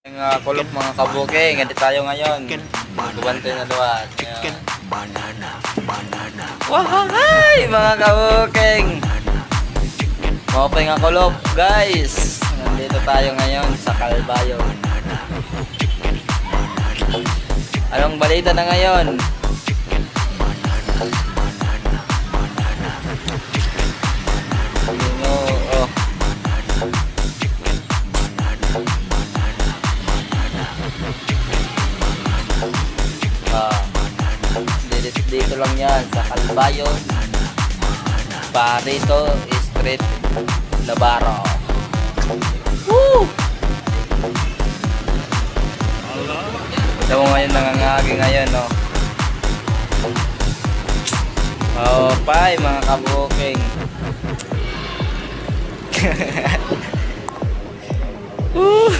Mga kulok mga kabuking, ganito tayo ngayon. Gubantay na luwan. Wahay mga kabuking! Mopay nga kulok guys. Nandito tayo ngayon sa Calbayo. Anong balita na ngayon? Dito lang yan sa Calbayo, Barito Street, Navarro. Woo! Ito mo ngayon nangangagi ngayon, no? Oh, pay mga kabuking. Woo!